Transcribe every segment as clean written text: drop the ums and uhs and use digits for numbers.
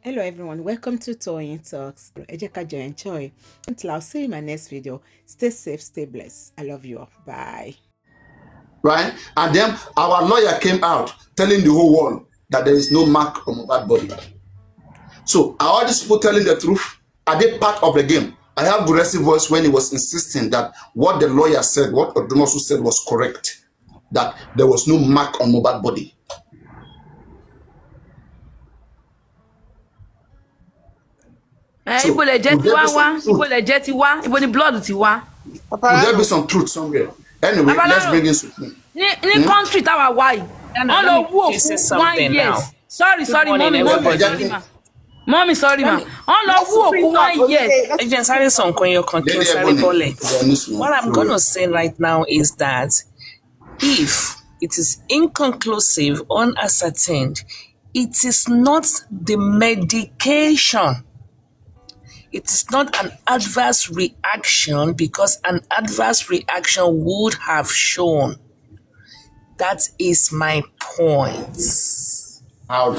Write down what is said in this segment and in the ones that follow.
Hello everyone, welcome to Toyeen Talks. Ejeka enjoy. Until I'll see you in my next video. Stay safe, stay blessed. I love you all. Bye. Right? And then our lawyer came out telling the whole world that there is no mark on that body. So are all these people telling the truth? Are they part of the game? I have aggressive voice when he was insisting that what the lawyer said, what Odunosu said was correct. That there was no mark on Mohbad's body. So, would there be some truth somewhere? Anyway, let's bring in something. In country that why? Sorry, mommy, sorry, ma. What I'm gonna say right now is that if it is inconclusive, unascertained, it is not the medication. It is not an adverse reaction, because an adverse reaction would have shown. That is my point. That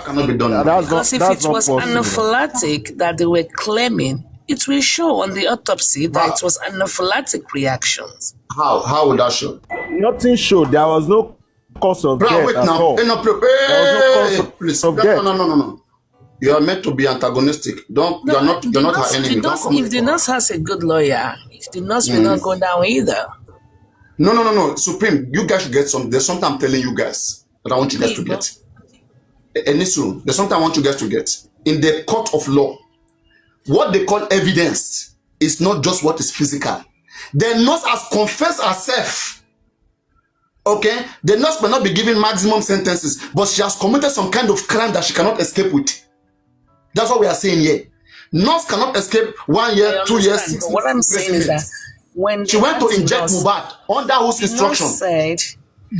cannot be done. Because if it was anaphylactic that they were claiming, it will show on the autopsy that it was anaphylactic reactions. How would that show? Nothing showed. There was no cause of death wait at now. all. No. You are meant to be antagonistic. You're not her enemy. If the nurse has a good lawyer, the nurse will not go down either. No. Supreme, you guys should get some. There's something I'm telling you guys that I want you guys to get. There's something I want you guys to get. In the court of law, what they call evidence is not just what is physical. The nurse has confessed herself. Okay? The nurse may not be given maximum sentences, but she has committed some kind of crime that she cannot escape with. That's what we are saying here. Nurse cannot escape 1 year, 2 years, 6 months. What I'm saying is that when she went to inject Mohbad under whose instruction? Said,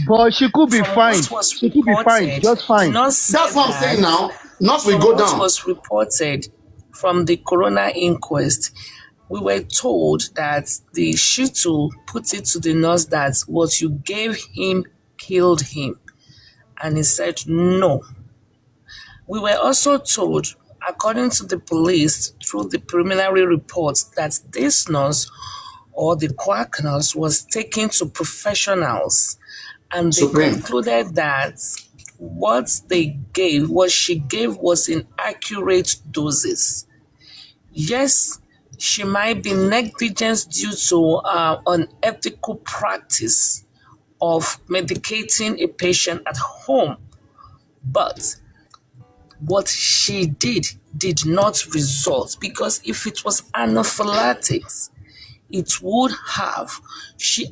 but she could be fine. She could be fine, just fine. That's what I'm saying now. Nurse will go down. What was reported from the Coroner Inquest, we were told that the Shitu put it to the nurse that what you gave him killed him. And he said no. We were also told, according to the police, through the preliminary reports, that this nurse or the quack nurse was taken to professionals, and they concluded that what she gave was in accurate doses. Yes, she might be negligent due to unethical practice of medicating a patient at home, but what she did not result, because if it was anaphylactics, it would have.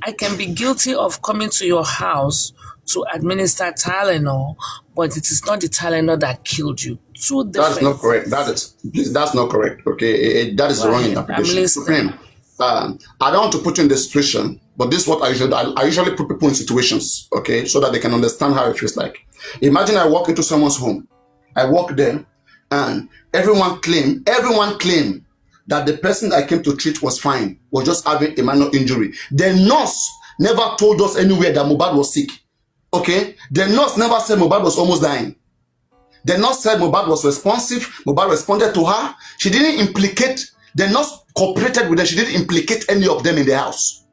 I can be guilty of coming to your house to administer Tylenol, but it is not the Tylenol that killed you. That's not correct. That's not correct. Okay, that is the wrong interpretation. Supreme, I don't want to put you in this situation, but this is what I usually put people in situations, okay, so that they can understand how it feels like. Imagine I walk into someone's home. I walk there, and everyone claim that the person I came to treat was fine, was just having a minor injury. The nurse never told us anywhere that Mohbad was sick. Okay? The nurse never said Mohbad was almost dying. The nurse said Mohbad was responsive. Mohbad responded to her. She didn't implicate, the nurse cooperated with them. She didn't implicate any of them in the house.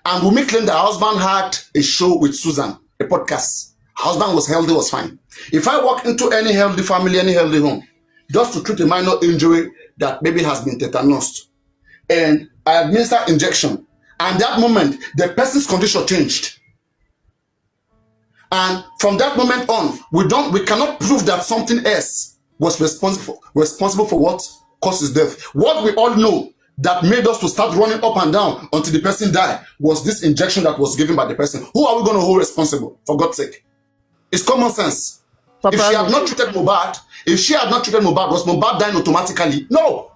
And Wunmi claimed that her husband had a show with Susan, a podcast. Her husband was healthy, was fine. If I walk into any healthy family, any healthy home, just to treat a minor injury that maybe has been tetanused, and I administer injection, and that moment, the person's condition changed. And from that moment on, we cannot prove that something else was responsible for what causes death. What we all know that made us to start running up and down until the person died was this injection that was given by the person. Who are we going to hold responsible, for God's sake? It's common sense. If she had not treated Mohbad, was Mohbad dying automatically? No.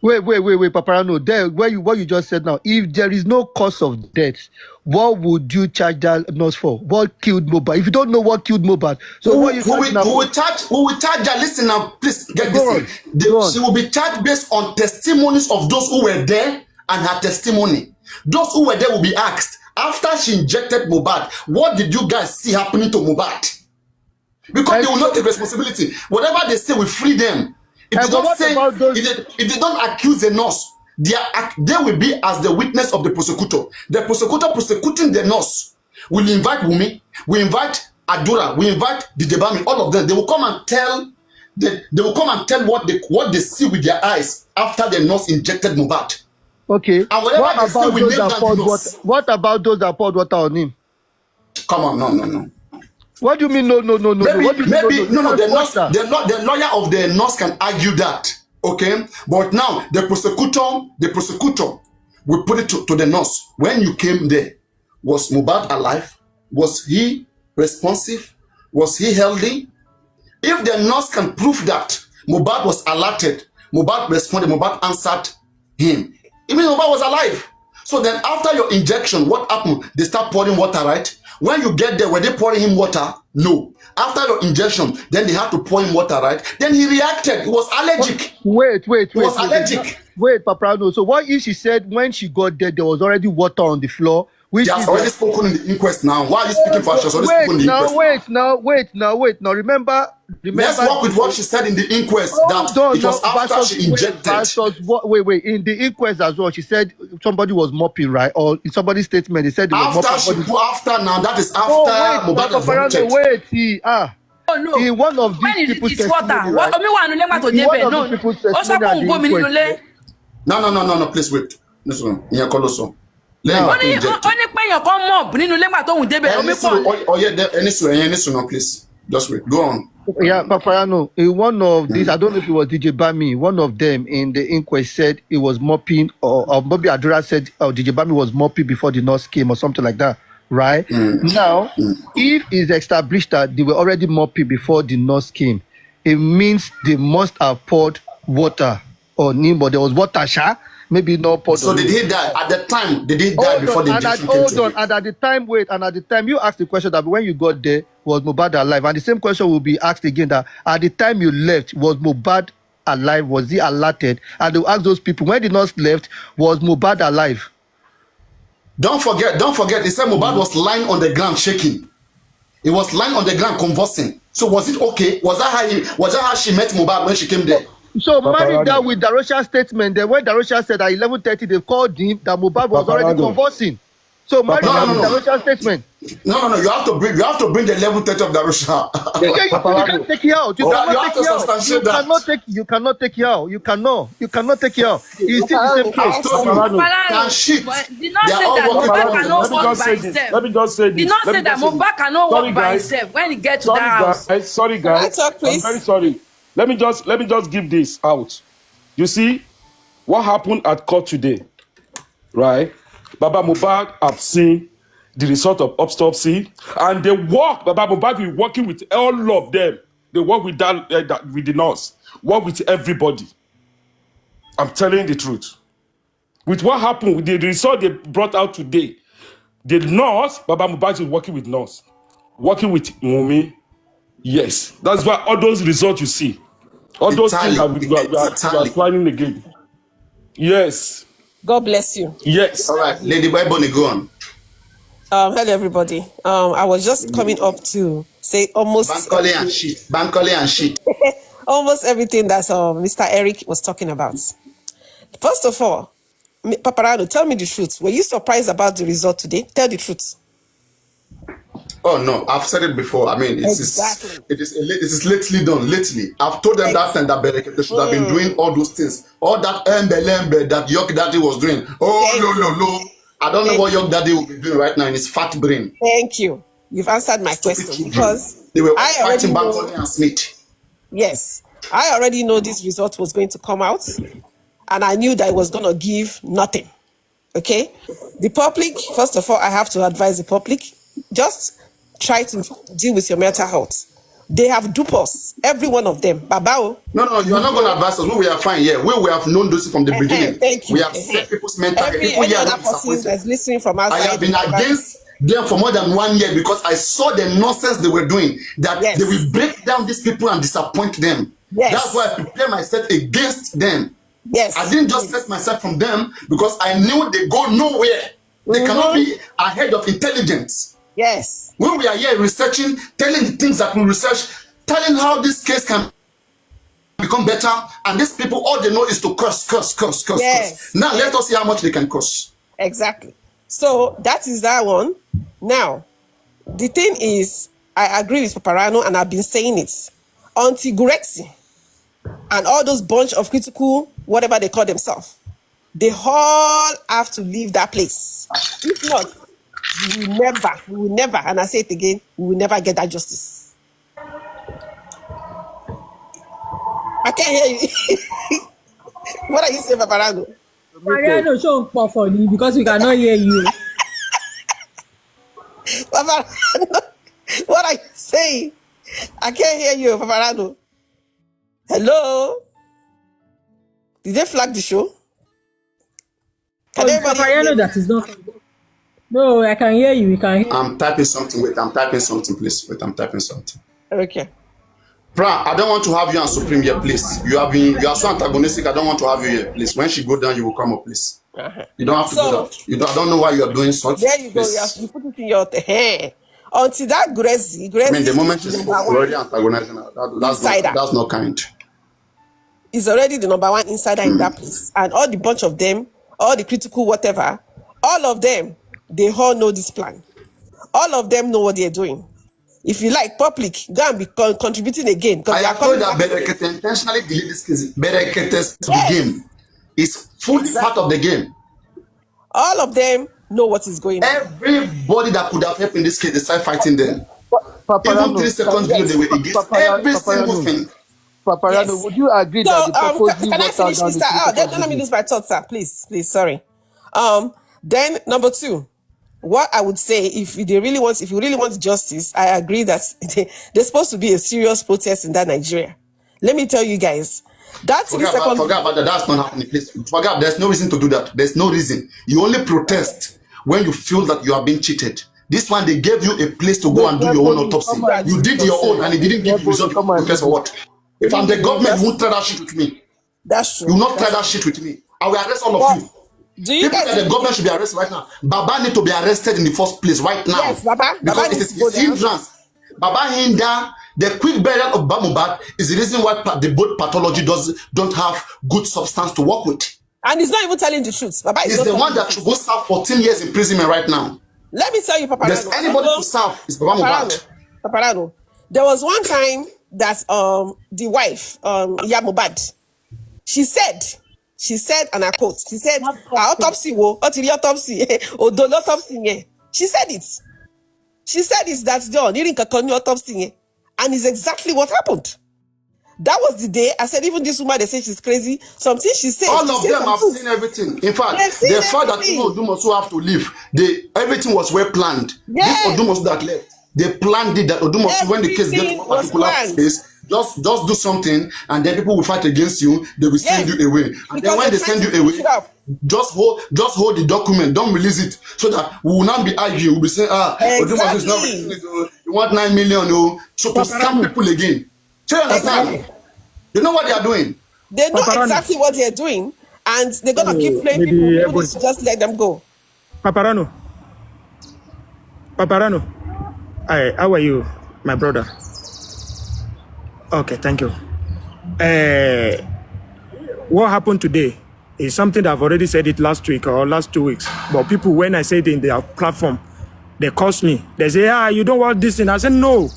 Wait, Papariano. There, what you just said now, if there is no cause of death, what would you charge that nurse for? What killed Mohbad? If you don't know what killed Mohbad, so who will charge her? Listen now, please get this. She will be charged based on testimonies of those who were there and her testimony. Those who were there will be asked, after she injected Mohbad, what did you guys see happening to Mohbad? Because they will not take responsibility. Whatever they say will free them. If they don't say, if they don't accuse the nurse, they will be as the witness of the prosecutor. The prosecutor prosecuting the nurse will invite Wumi, we invite Adura, we invite Dijebami, all of them. They will come and tell what they see with their eyes after the nurse injected Mohbad. Okay. And whatever they say, we name down the nurse. What about those that poured water on him? Come on, no. What do you mean no? Maybe, What do you mean, no? The lawyer of the nurse can argue that, okay? But now the prosecutor will put it to the nurse. When you came there, was Mohbad alive? Was he responsive? Was he healthy? If the nurse can prove that Mohbad was alerted, Mohbad responded, Mohbad answered him, it means Mohbad was alive. So then after your injection, what happened? They start pouring water, right? When you get there, were they pouring him water? No. After your injection, then they had to pour him water, right? Then he reacted. He was allergic. Wait. He was allergic. Wait, Papariano. So what if she said when she got there was already water on the floor? She has already spoken in the inquest now. Why are you speaking for her? Wait now. Remember. Let's work with what she said in the inquest. It was after she injected. Wait. In the inquest as well, she said somebody was mopping, right? Or in somebody's statement, they said it was mopping. That is after Mohbad was injected. Wait. Oh no. In one of these people's testimony, right? No. Please wait. Listen, please. Just wait. Go on. Yeah, Papariano, in one of these, I don't know if it was DJ Bami, one of them in the inquest said it was mopping, or Bobby Adura said DJ Bami was mopping before the nurse came or something like that, right? Now, if it's established that they were already mopping before the nurse came, it means they must have poured water on him, but there was water, maybe not poured. So did he die at the time? Did he die before the injection came to him? And at the time you asked the question that when you got there, was Mohbad alive? And the same question will be asked again, that at the time you left, was Mohbad alive? Was he alerted? And they'll ask those people, when the nurse left, was Mohbad alive? Don't forget, he said Mohbad was lying on the ground shaking. He was lying on the ground convulsing. So was it okay? Was that how she met Mohbad when she came there? So married that with Darosha's statement, then when Darosha said at 11:30 they called him, that Mohbad was already convulsing. So married that with Darosha's statement. No. You have to bring the 11:30 of Darosha. You can't take it out. You cannot take it out. You cannot take it out. It's still the same case. Let me just say this. Did not say that Mohbad cannot walk by himself when he gets to that house. Sorry guys. I'm very sorry. Let me just give this out. You see, what happened at court today, right? Baba Mohbad have seen the result of autopsy, and they work. Baba Mohbad is working with all of them. They work with with the nurse, work with everybody. I'm telling the truth. With what happened, with the result they brought out today, the nurse, Baba Mohbad is working with nurse, working with Mumi. Yes, that's why all those results you see. All those things are planning again. Yes. God bless you. Yes. All right, Lady Bonnie, go on. Hello, everybody. I was just coming up to say almost Bankole and shit. almost everything that Mr. Eric was talking about. First of all, Papariano, tell me the truth. Were you surprised about the result today? Tell the truth. Oh no, I've said it before. I mean, it is lately done. Lately, I've told them that time that they should have been doing all those things, all that embe that York Daddy was doing. Oh no, I don't know what York Daddy will be doing right now in his fat brain. Thank you. You've answered my question because they were fighting Bankole and Smith. Yes, I already know this result was going to come out, and I knew that it was going to give nothing. Okay, the public. First of all, I have to advise the public. Just try to deal with your mental health. They have duped us, every one of them. Babao. No, you are not going to advise us. We are fine. Yeah, we have known this from the beginning. Thank you. We have set people's mental health. Every other person that's listening from outside. I have been against them for more than 1 year because I saw the nonsense they were doing. That they will break down these people and disappoint them. Yes. That's why I prepared myself against them. Yes. I didn't just set myself from them because I knew they go nowhere. They cannot be ahead of intelligence. Yes. When we are here researching, telling the things that we research, telling how this case can become better, and these people, all they know is to curse. Yes. Now let us see how much they can curse. Exactly. So that is that one. Now, the thing is, I agree with Papariano, and I've been saying it. Anti-Gurexi and all those bunch of critical, whatever they call themselves, they all have to leave that place. If not, we will never, and I say it again, we will never get that justice. I can't hear you. What are you saying, Papariano? Papariano, show funny because we cannot hear you. Papariano, what are you saying? I can't hear you, Papariano. Hello? Did they flag the show? Can everybody hear Papariano, me? that is not. No, I can hear you. We can hear. I'm typing something. Wait, I'm typing something, please. Wait, I'm typing something. Okay. Pra, I don't want to have you and Supreme here, please. You are so antagonistic. I don't want to have you here, please. When she go down, you will come up, please. You don't have to do that. I don't know why you are doing such. There you go. You put it in your hair. Until that Gracie I mean, the moment she's already antagonizing her, that's not kind. Is already the number one insider in that place. And all the bunch of them, all the critical whatever, all of them, they all know this plan. All of them know what they're doing. If you like public, go and be contributing again. I have told that Berekete intentionally delete this case. Berekete's the game. It's fully part of the game. All of them know what is going on. Everybody that could have helped in this case, they start fighting them. Even 3 seconds video, they were against every single thing. Papariano, yes. Would you agree that the proposal can I finish, Mr. Don't let me lose my thoughts, sir. Please, sorry. Then number 2, what I would say, if you really want justice, I agree that there's supposed to be a serious protest in that Nigeria. Let me tell you guys, that's forget about that. That's not happening. Please forget. There's no reason to do that. There's no reason. You only protest when you feel that you are being cheated. This one, they gave you a place to go and do your own autopsy. You did your own, and it didn't give you result. Protest for what? If I'm the government, you won't try that shit with me. That's true. You will not try that shit with me. I will arrest all of you. People that the government should be arrested right now. Baba need to be arrested in the first place right now. Yes, Baba. Because it is hindrance. Baba hinder the quick burial of Mohbad is the reason why the both pathology don't have good substance to work with. And he's not even telling the truth. Baba is the one that should go serve 14 years imprisonment right now. Let me tell you, Papariano. There's anybody to serve is Baba Mohbad. Papariano. There was one time that the wife, Mohbad, she said, and I quote, she said, autopsy, autopsy, she said it. She said it's that's done, autopsy, and it's exactly what happened. That was the day I said, even this woman, they say she's crazy. Something she said. All of them have seen everything. In fact, the fact that Odumosu have to leave, everything was well planned. Yes. This Odumosu that left, they planned it that Odumosu, when the case gets to a particular place, just do something, and then people will fight against you. They will send you away, and then when they send you away, just hold the document, don't release it, so that we will not be arguing. We'll be saying, Odumosu is not releasing it. You want 9 million, so to scam people again. So you understand? You know what they are doing. They know exactly what they are doing, and they're gonna keep playing people. Just let them go. Papariano, hi, how are you, my brother? Okay, thank you. What happened today is something that I've already said it last week or last 2 weeks. But people, when I say it in their platform, they curse me. They say, you don't want this thing. I said, no.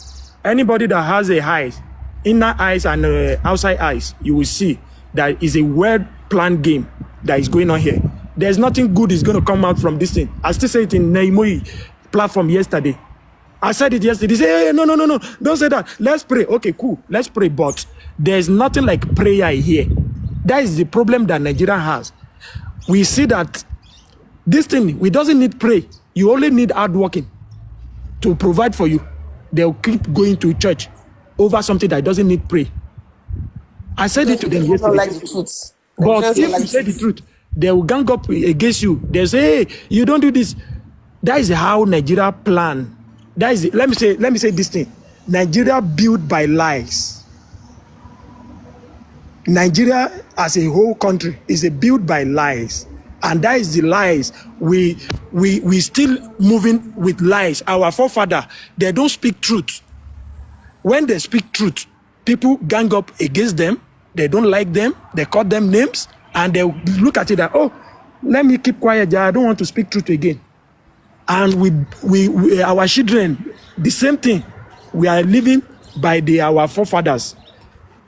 Anybody that has a eyes, inner eyes and outside eyes, you will see that is a well-planned game that is going on here. There's nothing good is going to come out from this thing. I still say it in Neimoy platform yesterday. I said it yesterday. They say, hey, no, don't say that. Let's pray. Okay, cool. Let's pray. But there's nothing like prayer here. That is the problem that Nigeria has. We see that this thing, we doesn't need pray. You only need hard working to provide for you. They'll keep going to church over something that doesn't need pray. I said it to them yesterday. Like the truth. But if you say the truth, they will gang up against you. They say, hey, you don't do this. That is how Nigeria plan. That is, let me say this thing. Nigeria built by lies. Nigeria as a whole country is built by lies. And that is the lies. We still moving with lies. Our forefather, they don't speak truth. When they speak truth, people gang up against them. They don't like them. They call them names, and they look at it that, oh, let me keep quiet. I don't want to speak truth again. And we our children, the same thing. We are living by our forefathers.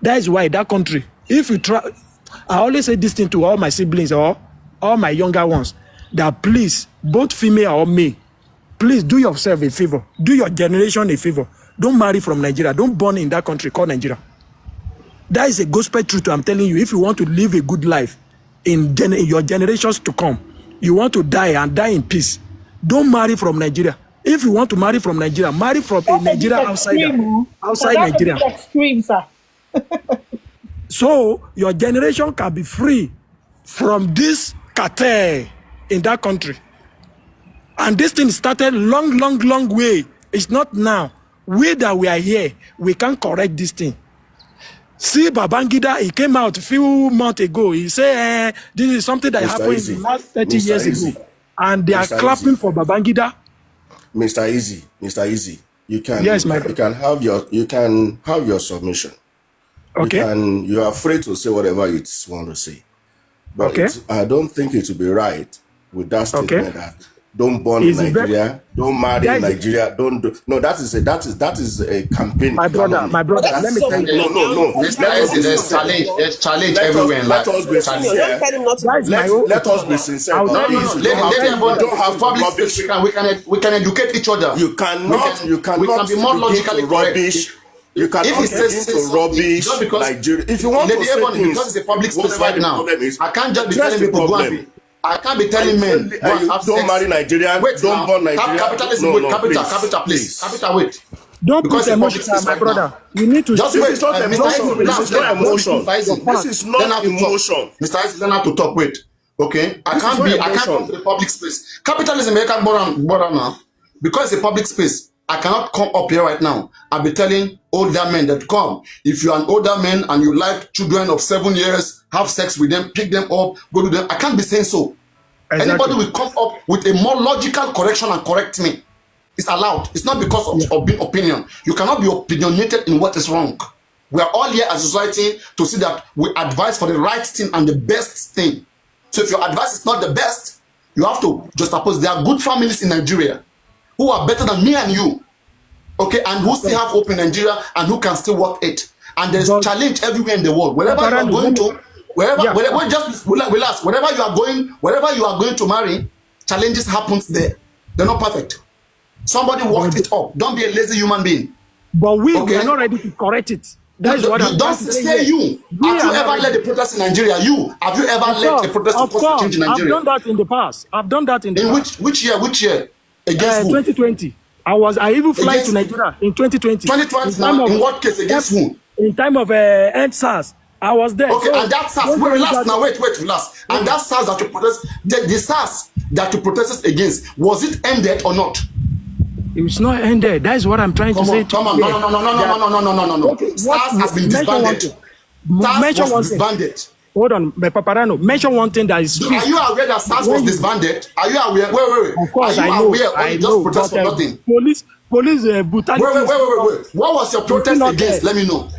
That is why that country, if you try, I always say this thing to all my siblings or all my younger ones, that please, both female or male, please do yourself a favor. Do your generation a favor. Don't marry from Nigeria. Don't born in that country called Nigeria. That is a gospel truth I'm telling you. If you want to live a good life in your generations to come, you want to die and die in peace, don't marry from Nigeria. If you want to marry from Nigeria, marry from a Nigeria outside Nigeria. Extreme, sir. So your generation can be free from this cartel in that country. And this thing started long way. It's not now. We that we are here, we can correct this thing. See, Babangida, he came out a few months ago. He said, this is something that happened in the last 30 years ago. And they are clapping for Babangida. Mr. Easy, you can have your submission. Okay. You are free to say whatever you want to say. But I don't think it would be right with that statement that don't born in Nigeria, don't marry in Nigeria, don't do. No, that is a campaign. My brother, let me tell you. No. There's challenge everywhere in life. Let us be sincere. Let us be sincere. We don't have rubbish. We can educate each other. You cannot be more logically rubbish. You cannot into rubbish Nigeria. If you want to say things, because it's a public space right now, I can't just be telling people go and be. I can't be telling men don't marry Nigerian, don't born Nigerian. Capital, please. Capital, wait. Don't put emotion, my brother. You need to just wait. This is not emotion. This is not emotion. Mr. Isaac, don't have to talk. Wait. Okay. I can't come to the public space. Capitalism American border now. Because it's a public space. I cannot come up here right now. I'll be telling older men that come. If you're an older man and you like children of 7 years, have sex with them, pick them up, go to them. I can't be saying so. Exactly. Anybody will come up with a more logical correction and correct me. It's allowed. It's not because of being opinion. You cannot be opinionated in what is wrong. We are all here as a society to see that we advise for the right thing and the best thing. So if your advice is not the best, you have to just suppose there are good families in Nigeria who are better than me and you, okay, and who still have hope in Nigeria and who can still work it. And there's challenge everywhere in the world. Wherever you are going to, wherever you are going to marry, challenges happens there. They're not perfect. Somebody worked it up. Don't be a lazy human being. But we are not ready to correct it. That's what I'm don't say you. Have you ever led a protest in Nigeria? Have you ever led a protest to cause change in Nigeria? I've done that in the past. In which year? Against who? 2020. I even fly to Nigeria in 2020. 2020 now, in what case? Against who? In time of end SARS. I was there. Okay, so, and that SARS, relax. And that SARS that you protest, the SARS that you protested against, was it ended or not? It was not ended. That is what I'm trying to say. Come on. No. Okay, SARS has been disbanded. SARS was disbanded. Hold on, Papariano. Mention one thing that is. Are you aware that SARS was disbanded? Are you aware? Wait. Of course, I know. I know. Protest for nothing. Police brutality. Wait. What was your protest against? Let me know.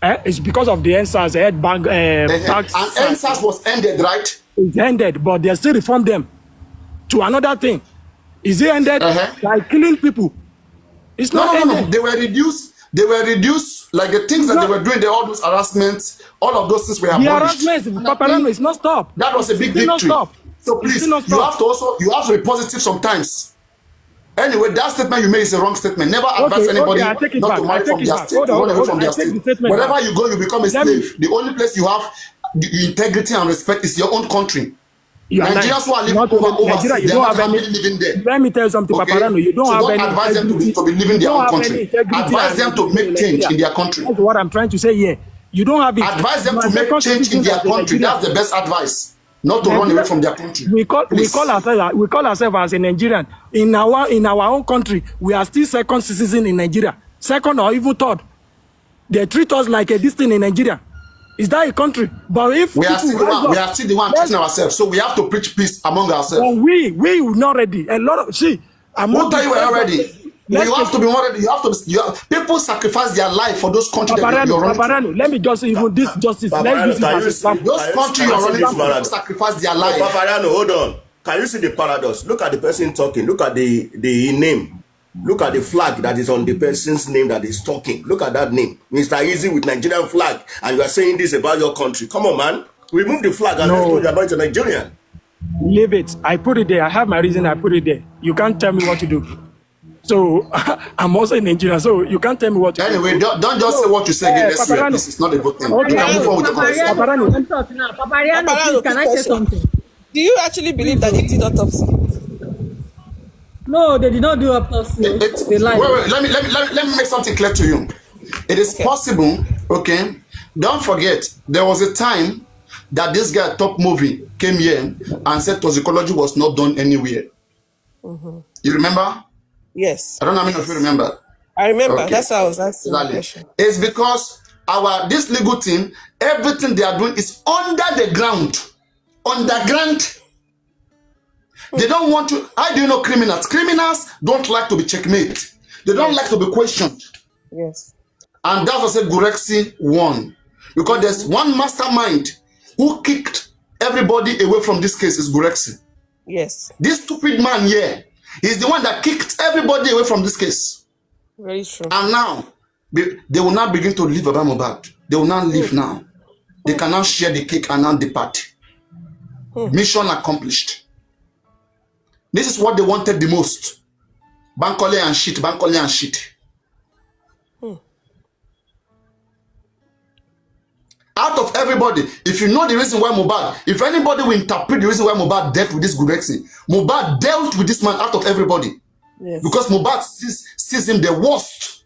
It's because of the NSAS head bag. And NSAS was ended, right? It's ended, but they still reform them to another thing. Is it ended by killing people? It's not ended. No. They were reduced. Like the things that they were doing, all those harassments, all of those things were abolished. The harassment, Papariano, is not stopped. That was a big victory. So please, you have to be positive sometimes. Anyway, that statement you made is a wrong statement. Never advise anybody not to marry from their state, run away from their state. Wherever you go, you become a slave. The only place you have the integrity and respect is your own country. Nigerians who are living overseas, they are not living there. Let me tell you something, Papariano. You don't have any advise them to be living their own country. Advise them to make change in their country. That's what I'm trying to say here. You don't have it. Advise them to make change in their country. That's the best advice. Not to run away from their country. We call ourselves as a Nigerian. In our own country, we are still second citizen in Nigeria. Second or even third. They treat us like a distant in Nigeria. Is that a country? But if we are still the one teaching ourselves, so we have to preach peace among ourselves. But we were not ready. A lot of who tell you we are ready? You have to be more ready. People sacrifice their life for those countries that you're running. Papariano, let me just even this justice. Let's use those countries you're running to sacrifice their life. Papariano, hold on. Can you see the paradox? Look at the person talking. Look at the name. Look at the flag that is on the person's name that is talking. Look at that name. Mr. Easy with Nigerian flag. And you are saying this about your country. Come on, man. Remove the flag and let's talk about the Nigerian. Leave it. I put it there. I have my reason. I put it there. You can't tell me what to do. So I'm also in Nigeria, so you can't tell me what to do. Anyway, don't just say what you say again. This is not a good thing. Okay. You can move on with the Papariano, please, can I say something? Do you actually believe that they did autopsy? No, they did not do autopsy. They lied. Wait, let me make something clear to you. It is possible, okay? Don't forget, there was a time that this guy, Top Movie, came here and said toxicology was not done anywhere. You remember? Yes. I don't know how many of you remember. I remember. Okay. That's how I was asking the question. It's because this legal team, everything they are doing is under the ground. Underground. They don't want to. How do you know criminals? Criminals don't like to be checkmate. They don't like to be questioned. Yes. And that's what I said Gurexi won. Because there's one mastermind who kicked everybody away from this case is Gurexi. Yes. This stupid man here is the one that kicked everybody away from this case. Very true. And now, they will now begin to leave Baba Mohbad. They will now leave now. They can now share the cake and now depart. Mission accomplished. This is what they wanted the most. Bankole and shit, Bankole and shit. Out of everybody, if you know the reason why Mohbad, if anybody will interpret the reason why Mohbad dealt with this Gurexi, Mohbad dealt with this man out of everybody. Yes. Because Mohbad sees him the worst.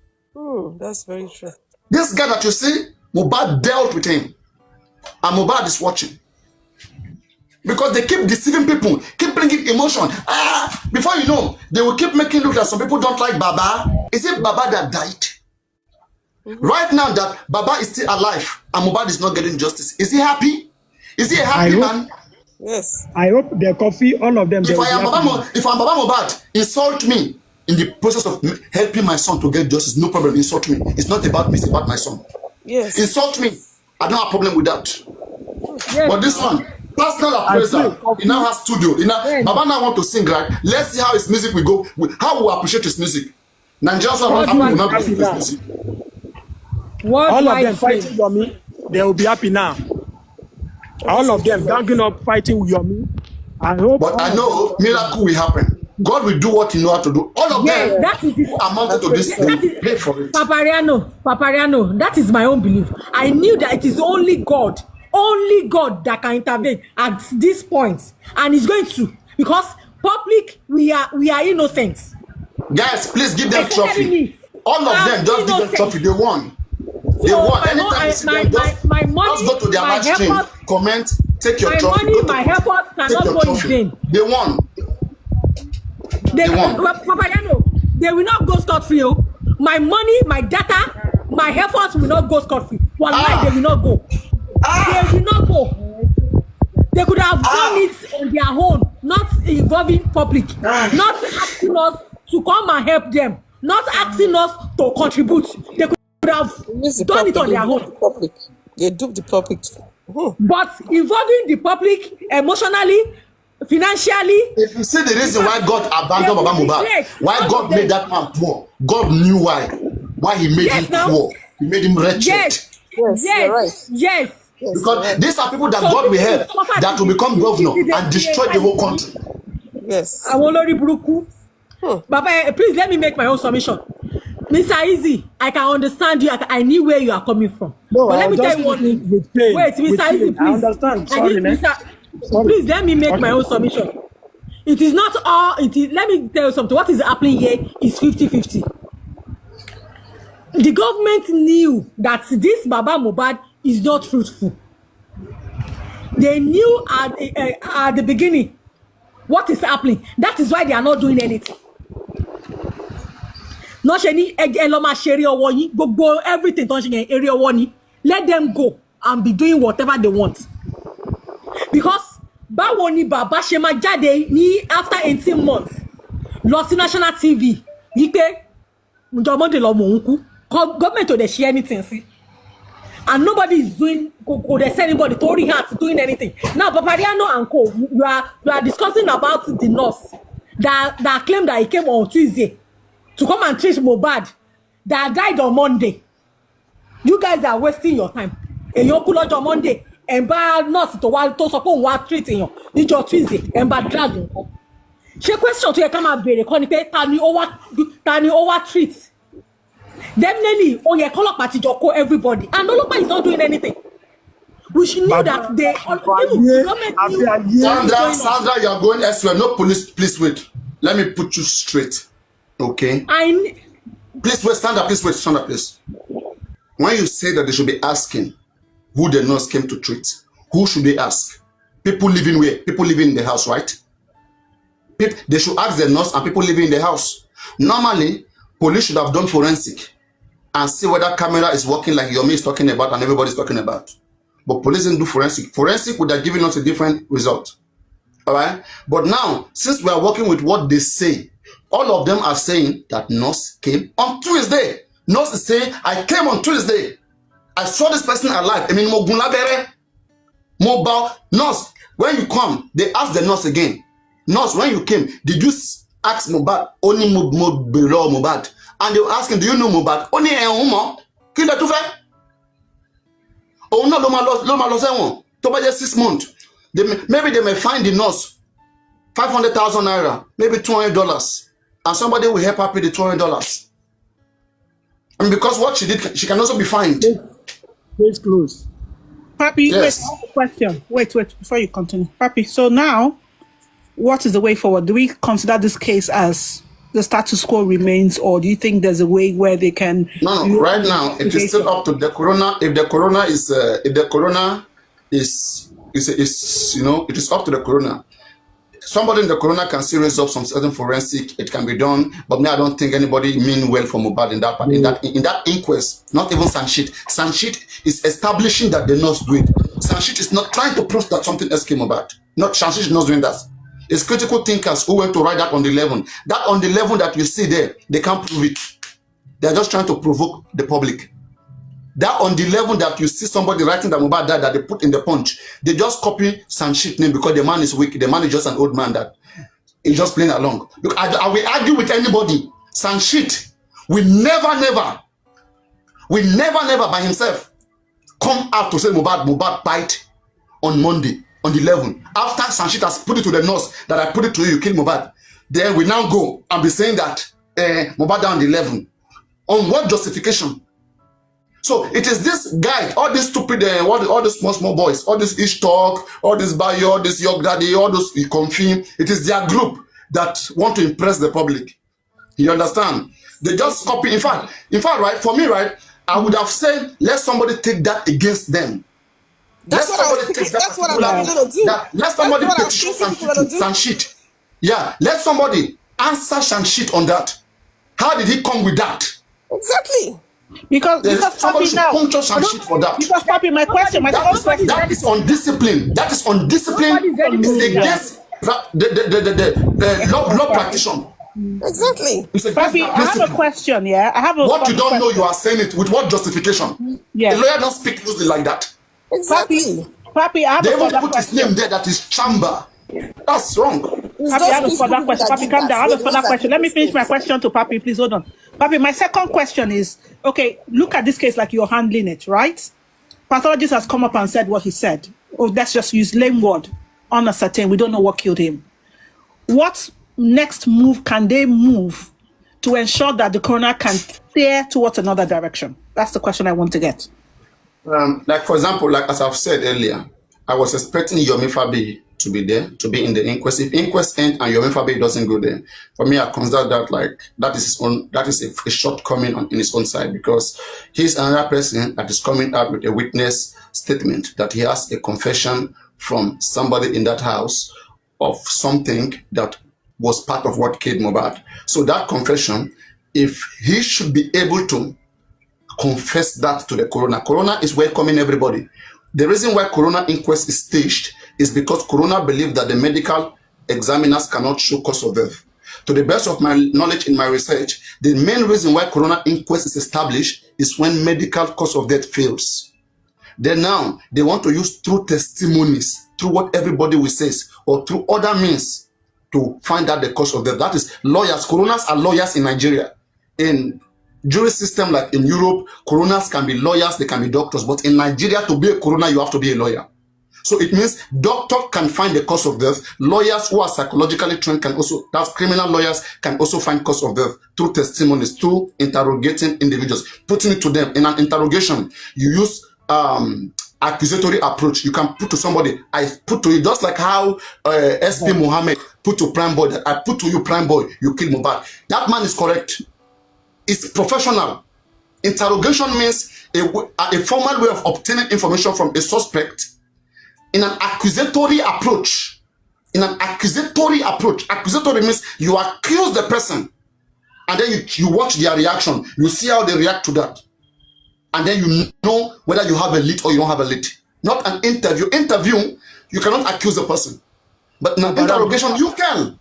That's very true. This guy that you see, Mohbad dealt with him. And Mohbad is watching. Because they keep deceiving people, keep bringing emotion. Before you know, they will keep making look that some people don't like Baba. Is it Baba that died? Right now that Baba is still alive and Mohbad is not getting justice, is he happy? Is he a happy man? Yes. I hope the coffee, all of them. If I'm Baba Mohbad, insult me in the process of helping my son to get justice, no problem, insult me. It's not about me, it's about my son. Yes. Insult me. I don't have a problem with that. Yes. But this one, personal appraisal, he now has studio. Baba now want to sing, right? Let's see how his music will go. How we will appreciate his music. Nigerians will not appreciate his music. All of them fighting Yomi, they will be happy now. All of them ganging up fighting Yomi. I hope. But I know miracle will happen. God will do what He knows how to do. All of them amounted to this thing. Pay for it. Papariano, that is my own belief. I knew that it is only God that can intervene at this point, and He's going to, because public we are innocent. Guys, please give them trophy. All of them just give them trophy. They won. They won. Anytime you see them, just go to their live stream, comment, take your trophy. My effort cannot go in vain. They won. They won. Papariano, they will not go scot-free. My money, my data, my efforts will not go scot-free. Wallahi, they will not go. They will not go. They could have done it on their own, not involving public, not asking us to come and help them, not asking us to contribute. They could have done it on their own. They duped the public. But involving the public emotionally, financially. If you see the reason why God abandoned Baba Mohbad, why God made that man poor, God knew why He made him poor. He made him wretched. Yes. Because these are people that God will help, that will become governor and destroy the whole country. Yes. Baba, please let me make my own submission. Mr. Easy, I can understand you. I knew where you are coming from. No, but let me tell you one thing. Wait, Mr. Easy, please. I understand. Sorry, please let me make my own submission. It is not all. It is. Let me tell you something. What is happening here is 50-50. The government knew that this Baba Mohbad is not truthful. They knew at the beginning what is happening. That is why they are not doing anything. Not any everything area one. Let them go. and be doing whatever they want. Because báwo ni bàbá ṣe máa jáde ní after 18 months lọ sí national TV yí pé ǹjọ́ Monday lọ mò ń kú government ò dẹ̀ ṣe anything sí and nobody is doing go dey send anybody to react doing anything. Now Papariano and co you are discussing about the nurse that claimed that he came on Tuesday to come and treat Mohbad that died on Monday. You guys are wasting your time. Èèyàn kú lọ́jọ́ Monday ẹ̀ ń bá nurse tó sọ pé òun wá treat èèyàn níjọ́ Tuesday ẹ̀ ń bá drag nǹkan. Ṣé question tó yẹ ká máa béèrè kọ́ ni pé ta ni ó wá treat? Definitely ó yẹ kọ́lọ́pàá ti jọ kó everybody and ọlọ́pàá is not doing anything. We should know that they Sandra, you are going elsewhere. No police, please wait. Let me put you straight. Okay? Please wait, stand up, please wait, stand up, please. When you say that they should be asking who the nurse came to treat, who should they ask? People living where? People living in the house, right? They should ask the nurse and people living in the house. Normally, police should have done forensic and see whether camera is working like Yomi is talking about and everybody's talking about. But police didn't do forensic. Forensic would have given us a different result. All right? But now, since we are working with what they say, all of them are saying that nurse came on Tuesday. Nurse is saying, I came on Tuesday. I saw this person alive. I mean, Mohba, nurse, when you come, they ask the nurse again. Nurse, when you came, did you ask Mohbad, only Mohbad? And they were asking, do you know Mohbad? Only Ehuma. Kill the two fair. Oh no, Loma lost 6 months. Maybe they may find the nurse 500,000 naira, maybe $200, and somebody will help her pay the $200. And because what she did, she can also be fined. Case closed. Papi, yes. Wait, I have a question. Wait, before you continue. Papi, so now, what is the way forward? Do we consider this case as the status quo remains, or do you think there's a way where they can? No. Right now, it is still up to the coroner. If the coroner is, you know, it is up to the coroner. Somebody in the coroner can still raise up some certain forensic. It can be done, but me, I don't think anybody mean well for Mohbad in that part. In that inquest, not even Sanshit. Sanshit is establishing that the nurse do it. Sanshit is not trying to prove that something else came about. Not Sanshit is not doing that. It's critical thinkers who went to write that on the 11. That on the 11 that you see there, they can't prove it. They're just trying to provoke the public. That on the 11 that you see somebody writing that Mohbad died that they put in the punch, they just copy Sanshit name because the man is weak. The man is just an old man that is just playing along. Look, I will argue with anybody. Sanshit will never by himself come out to say Mohbad died on Monday. On the 11th, after Sanshit has put it to the nurse that I put it to you kill Mohbad, then we now go and be saying that Mohbad down the 11th. On what justification? So it is this guy, all these stupid, all the small boys, all this ish talk, all this Bayo, all this York Daddy, all those confirm. It is their group that want to impress the public. You understand? They just copy. In fact, right, for me, right, I would have said, let somebody take that against them. That's what I'm going to do. Let somebody petition Sanshit. Yeah, let somebody answer Sanshit on that. How did he come with that? Exactly. Because somebody should puncture Sanshit for that. Because Papi, my question. That is undisciplined. That is undisciplined. It's against the law practitioner. Exactly. Papi, I have a question. Yeah, I have a. What you don't know, you are saying it with what justification? Yeah. The lawyer don't speak loosely like that. Exactly. Papi, I have they a even put question. his name there. That is Chamba. That's wrong. Papi, I have a further question. Papi, calm down. I have a further question. Let me finish my question to Papi. Please hold on. Papi, my second question is, okay, look at this case like you're handling it, right? Pathologist has come up and said what he said. Oh, let's just use lame word. Unascertained. We don't know what killed him. What next move can they move to ensure that the coroner can steer towards another direction? That's the question I want to get. Like, for example, like as I've said earlier, I was expecting Yomi Fabi to be there, to be in the inquest. If inquest ends and Yomi Fabi doesn't go there, for me, I consider that like that is his own, that is a shortcoming in his own side, because he's another person that is coming up with a witness statement that he has a confession from somebody in that house of something that was part of what killed Mohbad. So that confession, if he should be able to confess that to the coroner. Coroner is welcoming everybody. The reason why coroner inquest is staged is because coroner believe that the medical examiners cannot show cause of death. To the best of my knowledge in my research, the main reason why coroner inquest is established is when medical cause of death fails. Then now, they want to use through testimonies, through what everybody will say, or through other means to find out the cause of death. That is lawyers. Coroners are lawyers in Nigeria. In jury system like in Europe, coroners can be lawyers, they can be doctors. But in Nigeria, to be a coroner, you have to be a lawyer. So it means doctor can find the cause of death. Lawyers who are psychologically trained can also, that's criminal lawyers, can also find cause of death through testimonies, through interrogating individuals, putting it to them. In an interrogation, you use accusatory approach. You can put to somebody, I put to you, just like how SP Mohammed put to Prime Boy, that I put to you, Prime Boy, you killed Mohba. That man is correct. It's professional. Interrogation means a formal way of obtaining information from a suspect in an accusatory approach. In an accusatory approach. Accusatory means you accuse the person and then you watch their reaction. You see how they react to that. And then you know whether you have a lead or you don't have a lead. Not an interview. Interview, you cannot accuse a person. But in an interrogation, you can.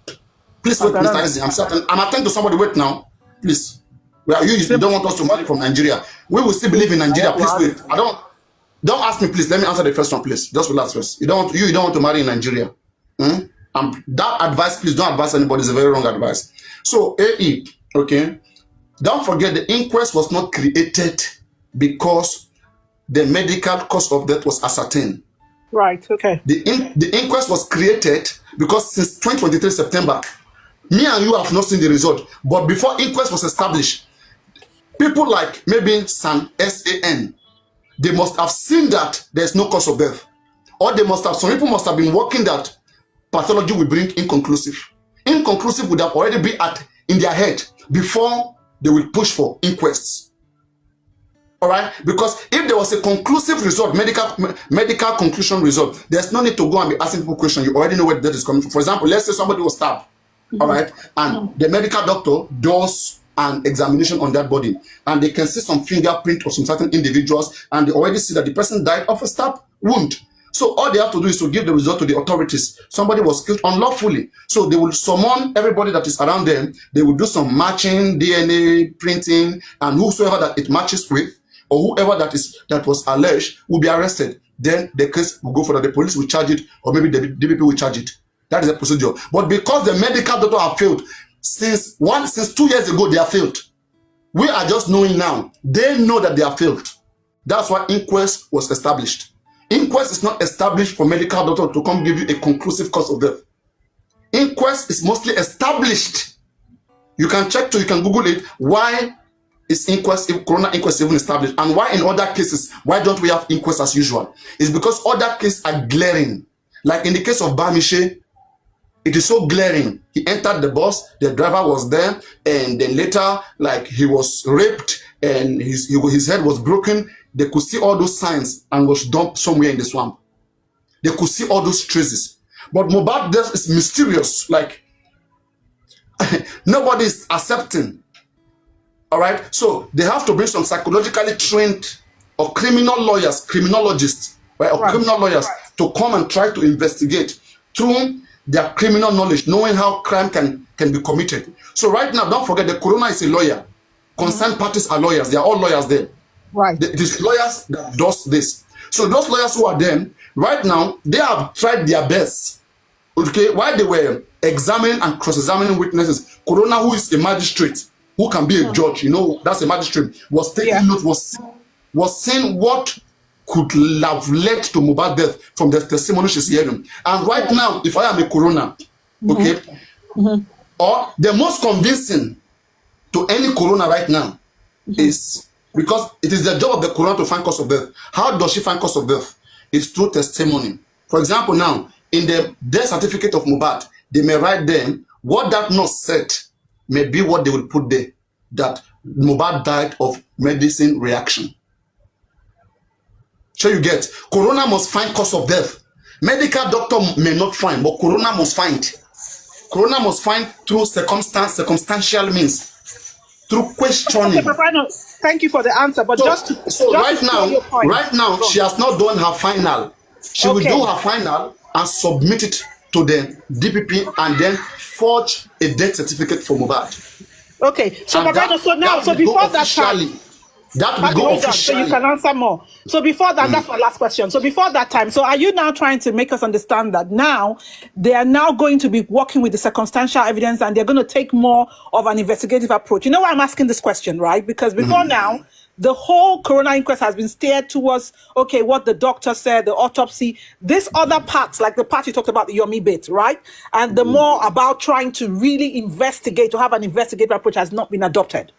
Please wait, Mr. Izzy. I'm attending to somebody. Wait now. Please. Well, you don't want us to marry from Nigeria. We will still believe in Nigeria. Please wait. Don't ask me, please. Let me answer the first one, please. Just relax first. You don't want to marry in Nigeria. That advice, please don't advise anybody. It's a very wrong advice. So, AE, okay. Don't forget the inquest was not created because the medical cause of death was ascertained. Right, okay. The inquest was created because since 2023 September, me and you have not seen the result. But before inquest was established, people like maybe SAN, they must have seen that there's no cause of death. Or some people must have been working that pathology will bring inconclusive. Inconclusive would have already been in their head before they will push for inquests. All right? Because if there was a conclusive result, medical conclusion result, there's no need to go and be asking people questions. You already know where death is coming from. For example, let's say somebody was stabbed. All right? And the medical doctor does an examination on that body, and they can see some fingerprint of some certain individuals, and they already see that the person died of a stab wound. So all they have to do is to give the result to the authorities. Somebody was killed unlawfully. So they will summon everybody that is around them. They will do some matching, DNA printing, and whosoever that it matches with, or whoever that was alleged will be arrested. Then the case will go further. The police will charge it, or maybe the DPP will charge it. That is the procedure. But because the medical doctor have failed, since 2 years ago, they have failed. We are just knowing now. They know that they have failed. That's why inquest was established. Inquest is not established for medical doctor to come give you a conclusive cause of death. Inquest is mostly established. You can check you can Google it. Why is coroner inquest even established? And why in other cases, why don't we have inquest as usual? It's because other cases are glaring. Like in the case of Bamishe, it is so glaring. He entered the bus, the driver was there, and then later, like, he was raped and his head was broken. They could see all those signs and was dumped somewhere in the swamp. They could see all those traces. But Mohbad death is mysterious. Like, nobody is accepting. All right? So they have to bring some psychologically trained or criminologists, right? Or criminal lawyers to come and try to investigate through their criminal knowledge, knowing how crime can be committed. So right now, don't forget, the coroner is a lawyer. Concerned parties are lawyers. They are all lawyers there. Right. It is lawyers that does this. So those lawyers who are there, right now, they have tried their best. Okay, while they were examining and cross-examining witnesses, coroner, who is a magistrate, who can be a judge, you know, that's a magistrate, was taking notes, was saying what could have led to Mohbad death from the testimony she's hearing. And right now, if I am a coroner, okay, or the most convincing to any coroner right now is, because it is the job of the coroner to find cause of death. How does she find cause of death? It's through testimony. For example, now, in the death certificate of Mohbad, they may write them what that nurse said may be what they will put there, that Mohbad died of medicine reaction. So you get, coroner must find cause of death. Medical doctor may not find, but coroner must find. Coroner must find through circumstantial means, through questioning. Okay, Papariano, thank you for the answer. But right now, she has not done her final. She will do her final and submit it to the DPP and then forge a death certificate for Mohbad. Okay, so Papariano, so before that time, that will go officially. So you can answer more. So before that, that's my last question. So before that time, so are you now trying to make us understand that now they are now going to be working with the circumstantial evidence and they're going to take more of an investigative approach? You know why I'm asking this question, right? Because before now, the whole coroner inquest has been steered towards, okay, what the doctor said, the autopsy, this other parts, like the part you talked about, the Yomi bit, right? And the more about trying to really investigate, to have an investigative approach has not been adopted.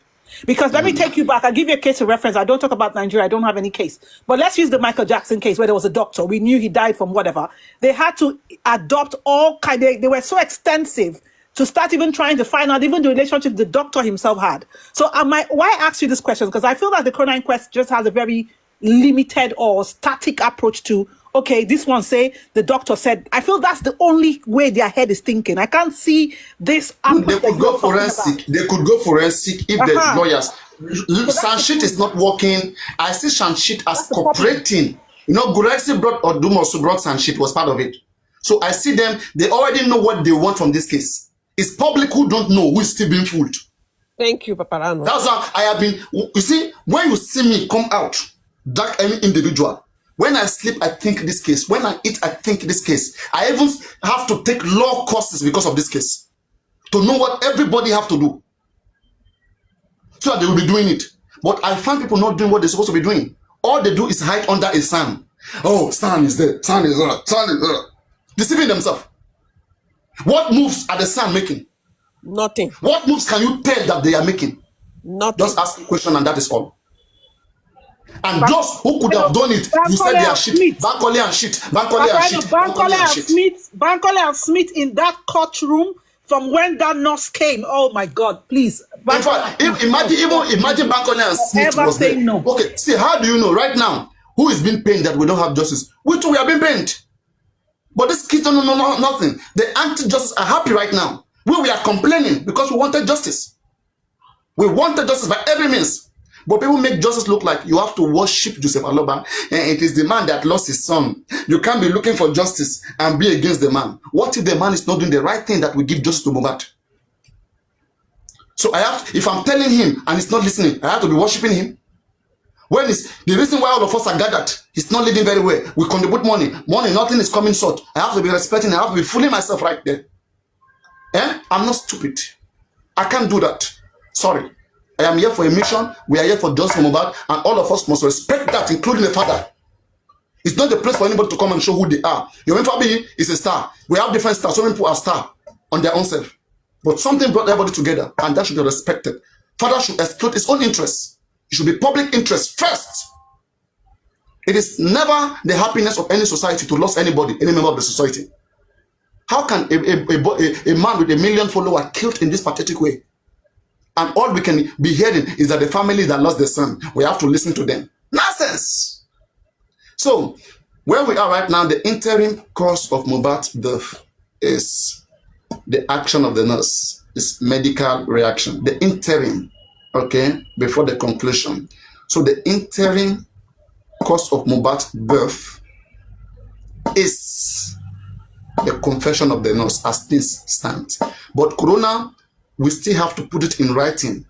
Because let me take you back. I'll give you a case of reference. I don't talk about Nigeria. I don't have any case. But let's use the Michael Jackson case where there was a doctor. We knew he died from whatever. They had to adopt all kind of, they were so extensive to start even trying to find out even the relationship the doctor himself had. So why I ask you this question? Because I feel that the coroner inquest just has a very limited or static approach to, okay, this one say the doctor said. I feel that's the only way their head is thinking. I can't see this. They could go forensic. They could go forensic if the lawyers. Sanshit is not working. I see Sanshit as cooperating. You know, Gurexi brought or Dumosu brought Sanshit was part of it. So I see them. They already know what they want from this case. It's public who don't know who is still being fooled. Thank you, Papariano. That's why I have been. You see, when you see me come out, that any individual. When I sleep, I think this case. When I eat, I think this case. I even have to take law courses because of this case. To know what everybody have to do. So that they will be doing it. But I find people not doing what they're supposed to be doing. All they do is hide under a sun. Oh, sun is there. Sun is there. Sun is there. Deceiving themselves. What moves are the sun making? Nothing. What moves can you tell that they are making? Nothing. Just ask a question and that is all. And those who could have done it, you said they are shit. Bankole and shit. Bankole and shit. Bankole and Smith in that courtroom from when that nurse came. Oh my God, please. In fact, imagine Bankole and Smith was there. No. Okay, see, how do you know right now who is being pained that we don't have justice? We too, we are being pained. But these kids don't know nothing. The anti-justice are happy right now. We are complaining because we wanted justice. We wanted justice by every means. But people make justice look like you have to worship Joseph Aloba and it is the man that lost his son. You can't be looking for justice and be against the man. What if the man is not doing the right thing that will give justice to Mohbad? So if I'm telling him and he's not listening, I have to be worshiping him. When is the reason why all of us are gathered? He's not leading very well. We contribute money. Nothing is coming short. I have to be respecting. I have to be fooling myself right there. I'm not stupid. I can't do that. Sorry. I am here for a mission. We are here for justice for Mohbad, and all of us must respect that, including the father. It's not the place for anybody to come and show who they are. Your Fabi is a star. We have different stars. Some people are stars on their own self. But something brought everybody together, and that should be respected. Father should exclude his own interests. It should be public interest first. It is never the happiness of any society to lose anybody, any member of the society. How can a man with 1 million followers killed in this pathetic way? And all we can be hearing is that the family that lost their son, we have to listen to them. Nonsense! So, where we are right now, the interim cause of Mohbad's death is the action of the nurse. It's medical reaction. The interim. Okay, before the conclusion. So the interim cause of Mohbad's birth is the confession of the nurse as things stand. But Coroner, we still have to put it in writing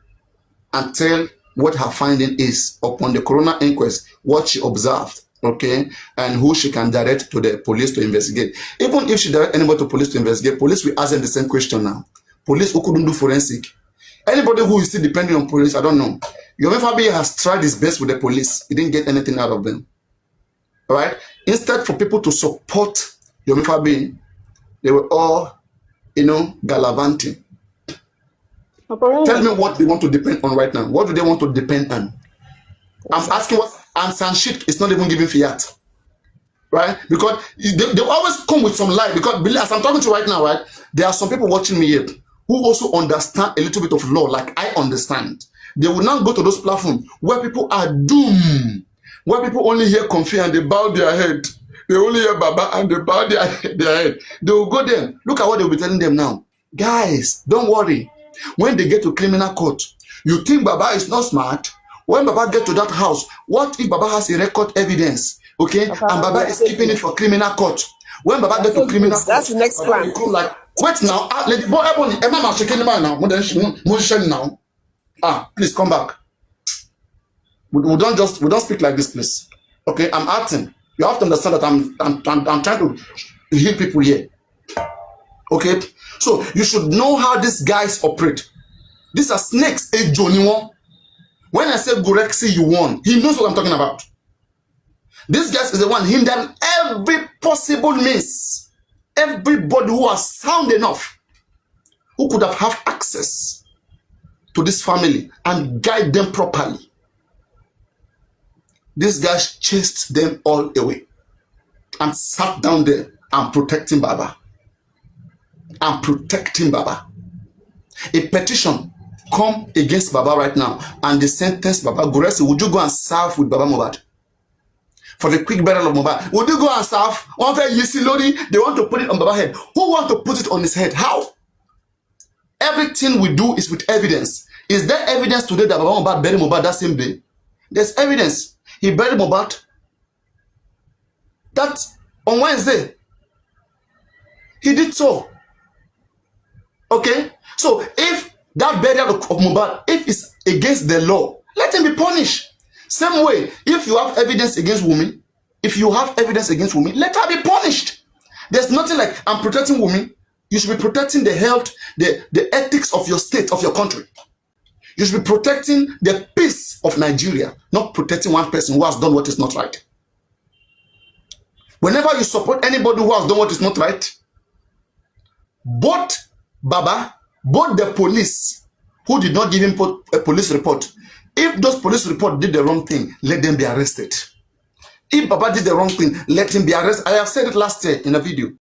and tell what her finding is upon the coroner inquest, what she observed, okay, and who she can direct to the police to investigate. Even if she direct anybody to police to investigate, police will ask them the same question now. Police who couldn't do forensic. Anybody who is still depending on police, I don't know. Yomi Fabi has tried his best with the police. He didn't get anything out of them. All right? Instead for people to support Yomi Fabi, they were all, gallivanting. Tell me what they want to depend on right now. What do they want to depend on? I'm asking what, and Sanshit is not even giving fiat. Right? Because they always come with some lie. Because as I'm talking to you right now, right, there are some people watching me here who also understand a little bit of law like I understand. They will not go to those platforms where people are doomed, where people only hear Konfi and they bow their head. They only hear Baba and they bow their head. They will go there. Look at what they will be telling them now. Guys, don't worry. When they get to criminal court, You think Baba is not smart? When Baba get to that house, what if Baba has a record evidence? Okay, and Baba is keeping it for criminal court. When Baba get to criminal court, that's the next plan. Like, wait now, lady boy, now. Please come back. We don't speak like this, please. Okay, I'm acting. You have to understand that I'm trying to heal people here. Okay, so you should know how these guys operate. These are snakes. When I say Gorexi, you won. He knows what I'm talking about. This guy is the one hindering every possible means. Everybody who was sound enough, who could have access to this family and guide them properly. These guys chased them all away and sat down there and protecting Baba. I'm protecting Baba. A petition come against Baba right now and they sentence Baba. Goresi, would you go and serve with Baba Mohbad? For the quick burial of Mohbad. Would you go and serve? They want to put it on Baba's head. Who want to put it on his head? How? Everything we do is with evidence. Is there evidence today that Baba Mohbad buried Mohbad that same day? There's evidence. He buried Mohbad. That on Wednesday. He did so. Okay? So if that burial of Mohbad, if it's against the law, let him be punished. Same way, if you have evidence against women, let her be punished. There's nothing like, I'm protecting women. You should be protecting the health, the ethics of your state, of your country. You should be protecting the peace of Nigeria, not protecting one person who has done what is not right. Whenever you support anybody who has done what is not right, both the police who did not give him a police report, if those police reports did the wrong thing, let them be arrested. If Baba did the wrong thing, let him be arrested. I have said it last year in a video.